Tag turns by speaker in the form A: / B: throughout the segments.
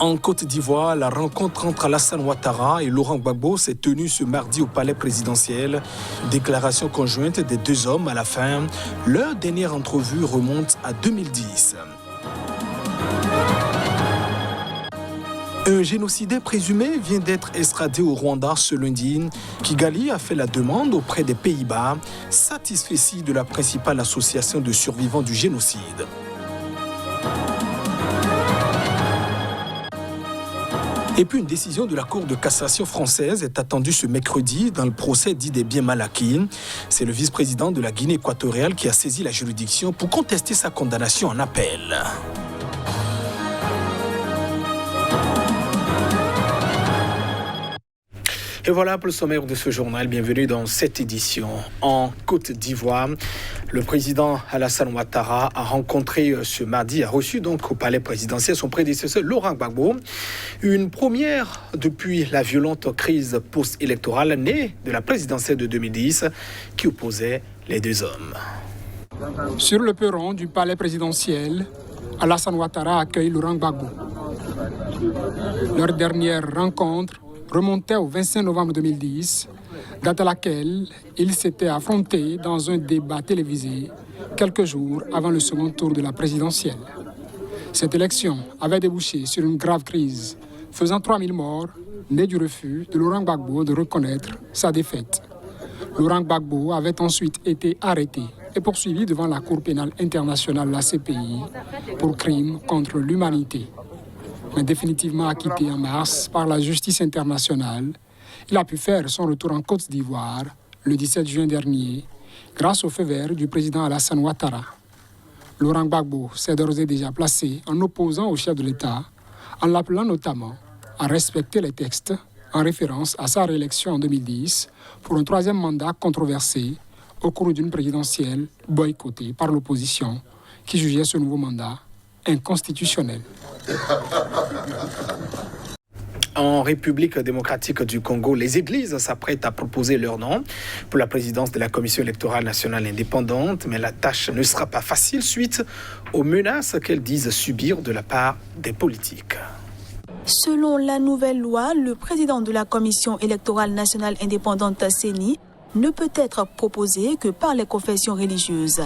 A: En Côte d'Ivoire, la rencontre entre Alassane Ouattara et Laurent Gbagbo s'est tenue ce mardi au palais présidentiel. Déclaration conjointe des deux hommes à la fin. Leur dernière entrevue remonte à 2010. Un génocidaire présumé vient d'être extradé au Rwanda ce lundi. Kigali a fait la demande auprès des Pays-Bas, satisfait de la principale association de survivants du génocide. Et puis une décision de la Cour de cassation française est attendue ce mercredi dans le procès dit des biens mal acquis. C'est le vice-président de la Guinée équatoriale qui a saisi la juridiction pour contester sa condamnation en appel. Et voilà pour le sommaire de ce journal. Bienvenue dans cette édition. En Côte d'Ivoire, le président Alassane Ouattara a rencontré ce mardi, a reçu donc au palais présidentiel son prédécesseur Laurent Gbagbo. Une première depuis la violente crise post-électorale née de la présidentielle de 2010 qui opposait les deux hommes.
B: Sur le perron du palais présidentiel, Alassane Ouattara accueille Laurent Gbagbo. Leur dernière rencontre remontait au 25 novembre 2010, date à laquelle ils s'étaient affrontés dans un débat télévisé quelques jours avant le second tour de la présidentielle. Cette élection avait débouché sur une grave crise, faisant 3000 morts, née du refus de Laurent Gbagbo de reconnaître sa défaite. Laurent Gbagbo avait ensuite été arrêté et poursuivi devant la Cour pénale internationale, la CPI, pour crimes contre l'humanité. Mais définitivement acquitté en mars par la justice internationale, il a pu faire son retour en Côte d'Ivoire le 17 juin dernier, grâce au feu vert du président Alassane Ouattara. Laurent Gbagbo s'est d'ores et déjà placé en opposant au chef de l'État, en l'appelant notamment à respecter les textes en référence à sa réélection en 2010 pour un troisième mandat controversé au cours d'une présidentielle boycottée par l'opposition qui jugeait ce nouveau mandat inconstitutionnel.
A: En République démocratique du Congo, les églises s'apprêtent à proposer leur nom pour la présidence de la Commission électorale nationale indépendante, mais la tâche ne sera pas facile suite aux menaces qu'elles disent subir de la part des politiques.
C: Selon la nouvelle loi, le président de la Commission électorale nationale indépendante CENI ne peut être proposé que par les confessions religieuses.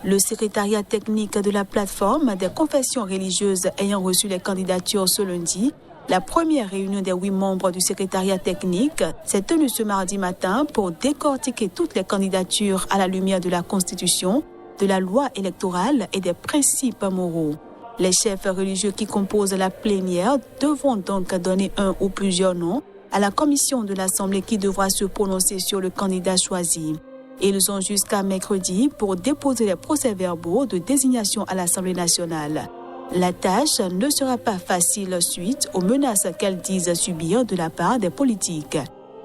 C: Le secrétariat technique de la plateforme des confessions religieuses ayant reçu les candidatures ce lundi, la première réunion des 8 membres du secrétariat technique s'est tenue ce mardi matin pour décortiquer toutes les candidatures à la lumière de la Constitution, de la loi électorale et des principes moraux. Les chefs religieux qui composent la plénière devront donc donner un ou plusieurs noms à la commission de l'Assemblée qui devra se prononcer sur le candidat choisi. Ils ont jusqu'à mercredi pour déposer les procès-verbaux de désignation à l'Assemblée nationale. La tâche ne sera pas facile suite aux menaces qu'elles disent subir de la part des politiques.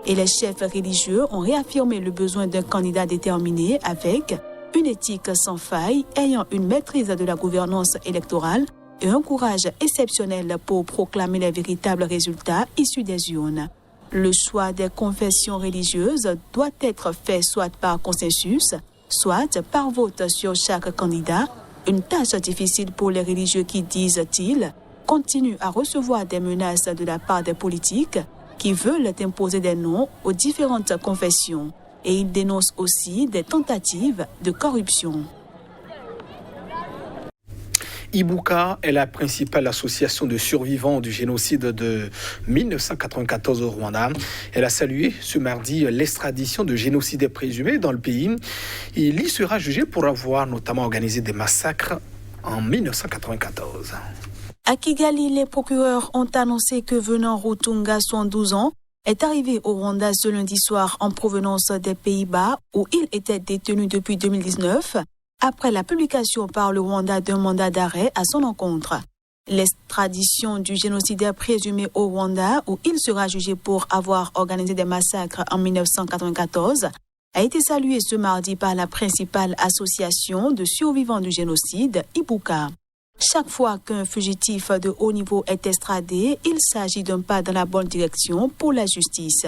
C: Et les chefs religieux ont réaffirmé le besoin d'un candidat déterminé avec une éthique sans faille, ayant une maîtrise de la gouvernance électorale et un courage exceptionnel pour proclamer les véritables résultats issus des urnes. Le choix des confessions religieuses doit être fait soit par consensus, soit par vote sur chaque candidat, une tâche difficile pour les religieux qui, disent-ils, continuent à recevoir des menaces de la part des politiques qui veulent imposer des noms aux différentes confessions. Et ils dénoncent aussi des tentatives de corruption.
A: Ibuka est la principale association de survivants du génocide de 1994 au Rwanda. Elle a salué ce mardi l'extradition de génocidaires présumés dans le pays. Il y sera jugé pour avoir notamment organisé des massacres en 1994.
C: À Kigali, les procureurs ont annoncé que Venant Rutunga, 72 ans, est arrivé au Rwanda ce lundi soir en provenance des Pays-Bas où il était détenu depuis 2019. Après la publication par le Rwanda d'un mandat d'arrêt à son encontre. L'extradition du génocidaire présumé au Rwanda, où il sera jugé pour avoir organisé des massacres en 1994, a été saluée ce mardi par la principale association de survivants du génocide, Ibuka. Chaque fois qu'un fugitif de haut niveau est extradé, il s'agit d'un pas dans la bonne direction pour la justice.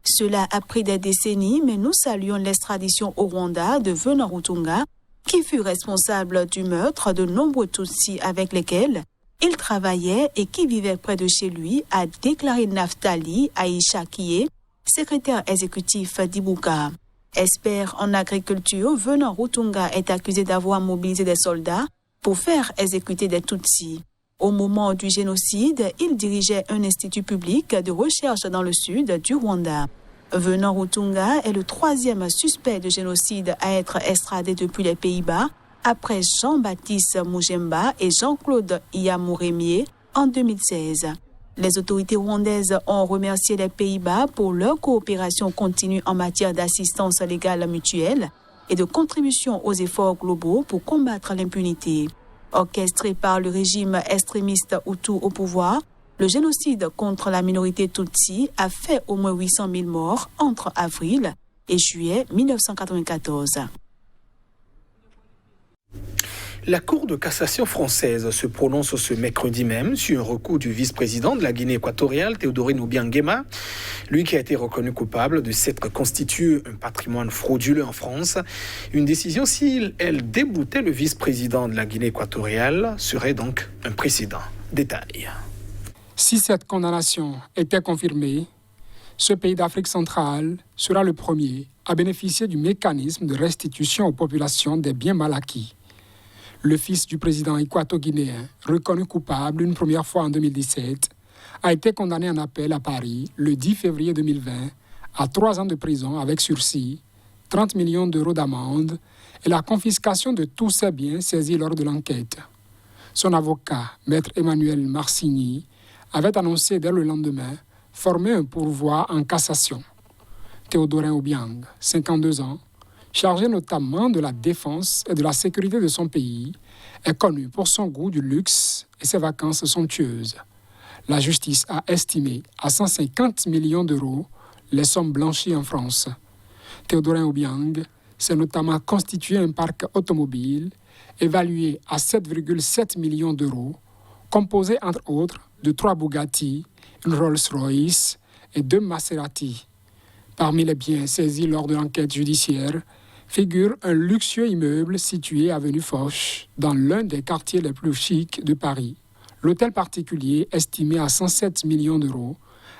C: Cela a pris des décennies, mais nous saluons l'extradition au Rwanda de Venant Rutunga, qui fut responsable du meurtre de nombreux Tutsis avec lesquels il travaillait et qui vivait près de chez lui, a déclaré Naftali Aïcha Kié, secrétaire exécutif d'Ibouka. Expert en agriculture, Venant Rutunga est accusé d'avoir mobilisé des soldats pour faire exécuter des Tutsis. Au moment du génocide, il dirigeait un institut public de recherche dans le sud du Rwanda. Venant Rutunga est le 3e suspect de génocide à être extradé depuis les Pays-Bas, après Jean-Baptiste Mujemba et Jean-Claude Yamouremier en 2016. Les autorités rwandaises ont remercié les Pays-Bas pour leur coopération continue en matière d'assistance légale mutuelle et de contribution aux efforts globaux pour combattre l'impunité. Orchestré par le régime extrémiste Hutu au pouvoir, le génocide contre la minorité Tutsi a fait au moins 800 000 morts entre avril et juillet 1994.
A: La Cour de cassation française se prononce ce mercredi même sur un recours du vice-président de la Guinée équatoriale, Théodorine Obiang-Nguema, lui qui a été reconnu coupable de s'être constitué un patrimoine frauduleux en France. Une décision, si elle déboutait le vice-président de la Guinée équatoriale, serait donc un précédent. Détail.
B: Si cette condamnation était confirmée, ce pays d'Afrique centrale sera le premier à bénéficier du mécanisme de restitution aux populations des biens mal acquis. Le fils du président équato-guinéen, reconnu coupable une première fois en 2017, a été condamné en appel à Paris le 10 février 2020 à 3 ans de prison avec sursis, 30 millions d'euros d'amende et la confiscation de tous ses biens saisis lors de l'enquête. Son avocat, maître Emmanuel Marcigny, avait annoncé dès le lendemain former un pourvoi en cassation. Théodorin Obiang, 52 ans, chargé notamment de la défense et de la sécurité de son pays, est connu pour son goût du luxe et ses vacances somptueuses. La justice a estimé à 150 millions d'euros les sommes blanchies en France. Théodorin Obiang s'est notamment constitué un parc automobile évalué à 7,7 millions d'euros, composé entre autres de 3 Bugatti, une Rolls-Royce et 2 Maserati. Parmi les biens saisis lors de l'enquête judiciaire figure un luxueux immeuble situé avenue Foch, dans l'un des quartiers les plus chics de Paris. L'hôtel particulier, estimé à 107 millions d'euros,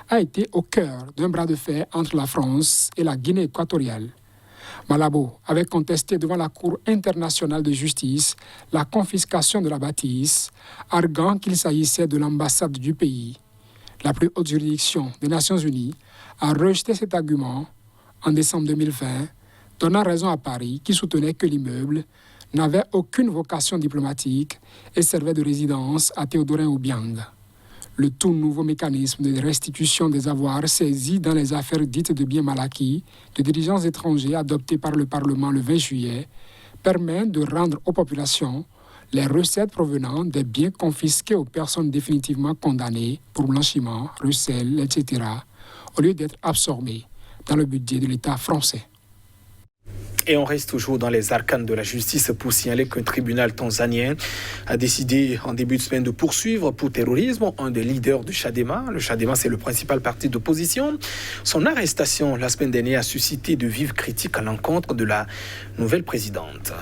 B: a été au cœur d'un bras de fer entre la France et la Guinée équatoriale. Malabo avait contesté devant la Cour internationale de justice la confiscation de la bâtisse, arguant qu'il s'agissait de l'ambassade du pays. La plus haute juridiction des Nations Unies a rejeté cet argument en décembre 2020, donnant raison à Paris qui soutenait que l'immeuble n'avait aucune vocation diplomatique et servait de résidence à Théodorin Obiang. Le tout nouveau mécanisme de restitution des avoirs saisis dans les affaires dites de biens mal acquis de dirigeants étrangers adopté par le Parlement le 20 juillet permet de rendre aux populations les recettes provenant des biens confisqués aux personnes définitivement condamnées pour blanchiment, recel, etc., au lieu d'être absorbés dans le budget de l'État français.
A: Et on reste toujours dans les arcanes de la justice pour signaler qu'un tribunal tanzanien a décidé en début de semaine de poursuivre pour terrorisme un des leaders du Chadema. Le Chadema, c'est le principal parti d'opposition. Son arrestation la semaine dernière a suscité de vives critiques à l'encontre de la nouvelle présidente.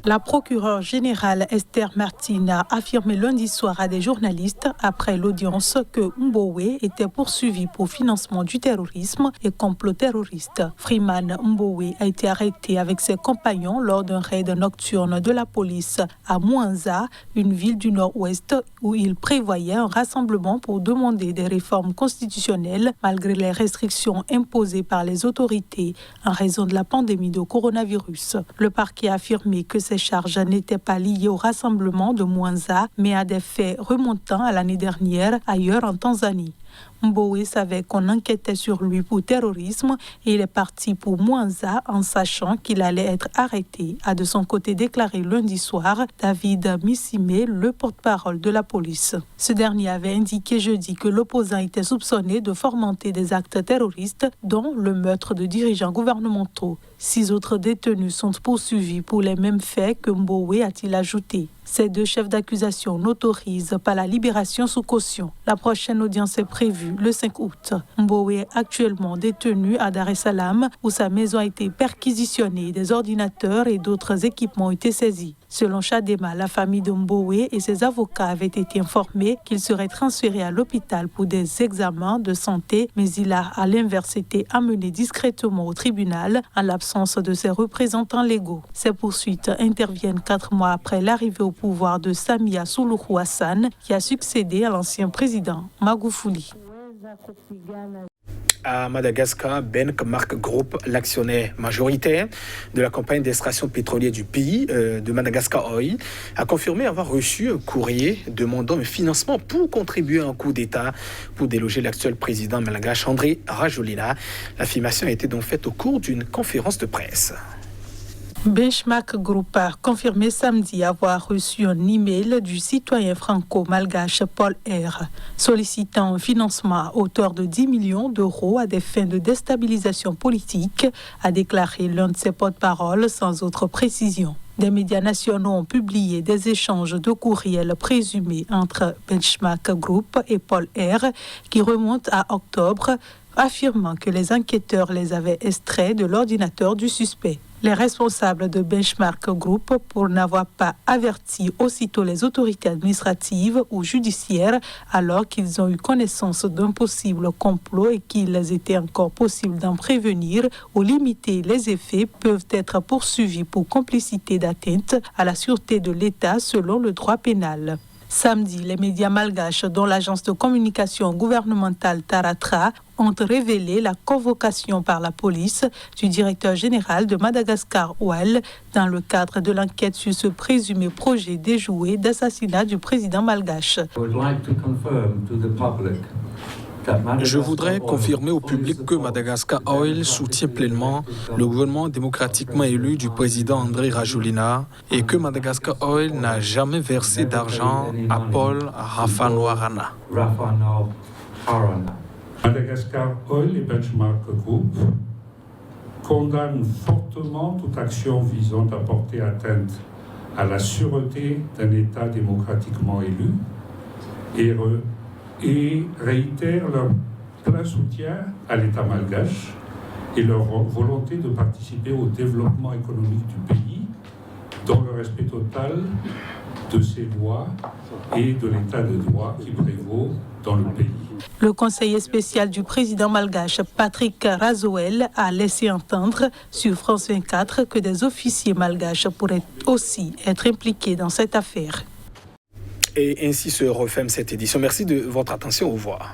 D: La procureure générale Esther Martin a affirmé lundi soir à des journalistes après l'audience que Mbowe était poursuivi pour financement du terrorisme et complot terroriste. Freeman Mbowe a été arrêté avec ses compagnons lors d'un raid nocturne de la police à Mwanza, une ville du nord-ouest où il prévoyait un rassemblement pour demander des réformes constitutionnelles malgré les restrictions imposées par les autorités en raison de la pandémie de coronavirus. Le parquet a affirmé que ces charges n'étaient pas liées au rassemblement de Mwanza, mais à des faits remontant à l'année dernière ailleurs en Tanzanie. Mbowe savait qu'on enquêtait sur lui pour terrorisme et il est parti pour Mwanza en sachant qu'il allait être arrêté, a de son côté déclaré lundi soir David Missimé, le porte-parole de la police. Ce dernier avait indiqué jeudi que l'opposant était soupçonné de fomenter des actes terroristes, dont le meurtre de dirigeants gouvernementaux. 6 autres détenus sont poursuivis pour les mêmes faits que Mbowe, a-t-il ajouté. Ces 2 chefs d'accusation n'autorisent pas la libération sous caution. La prochaine audience est prévue le 5 août. Mbowe est actuellement détenu à Dar es Salaam où sa maison a été perquisitionnée. Des ordinateurs et d'autres équipements ont été saisis. Selon Chadema, la famille de Mbowe et ses avocats avaient été informés qu'il serait transféré à l'hôpital pour des examens de santé, mais il a à l'inverse été amené discrètement au tribunal en l'absence de ses représentants légaux. Ces poursuites interviennent 4 mois après l'arrivée au pouvoir de Samia Suluhu Hassan, qui a succédé à l'ancien président Magufuli.
A: À Madagascar, Benchmark Group, l'actionnaire majoritaire de la compagnie d'extraction pétrolière du pays, de Madagascar Oil, a confirmé avoir reçu un courrier demandant un financement pour contribuer à un coup d'État pour déloger l'actuel président malgache Andry Rajoelina. L'affirmation a été donc faite au cours d'une conférence de presse.
D: Benchmark Group a confirmé samedi avoir reçu un email du citoyen franco-malgache Paul R. sollicitant un financement à hauteur de 10 millions d'euros à des fins de déstabilisation politique, a déclaré l'un de ses porte-parole sans autre précision. Des médias nationaux ont publié des échanges de courriels présumés entre Benchmark Group et Paul R. qui remontent à octobre, affirmant que les enquêteurs les avaient extraits de l'ordinateur du suspect. Les responsables de Benchmark Group, pour n'avoir pas averti aussitôt les autorités administratives ou judiciaires alors qu'ils ont eu connaissance d'un possible complot et qu'il était encore possible d'en prévenir ou limiter les effets, peuvent être poursuivis pour complicité d'atteinte à la sûreté de l'État selon le droit pénal. Samedi, les médias malgaches, dont l'agence de communication gouvernementale Taratra, ont révélé la convocation par la police du directeur général de Madagascar Oil dans le cadre de l'enquête sur ce présumé projet déjoué d'assassinat du président malgache.
A: Je voudrais confirmer au public que Madagascar Oil soutient pleinement le gouvernement démocratiquement élu du président Andry Rajoelina et que Madagascar Oil n'a jamais versé d'argent à Paul Rafanoarana.
E: Madagascar Oil et Benchmark Group condamnent fortement toute action visant à porter atteinte à la sûreté d'un État démocratiquement élu et réitèrent leur plein soutien à l'État malgache et leur volonté de participer au développement économique du pays dans le respect total de ses lois et de l'état de droit qui prévaut dans le pays.
D: Le conseiller spécial du président malgache, Patrick Razoel, a laissé entendre sur France 24 que des officiers malgaches pourraient aussi être impliqués dans cette affaire.
A: Et ainsi se referme cette édition. Merci de votre attention. Au revoir.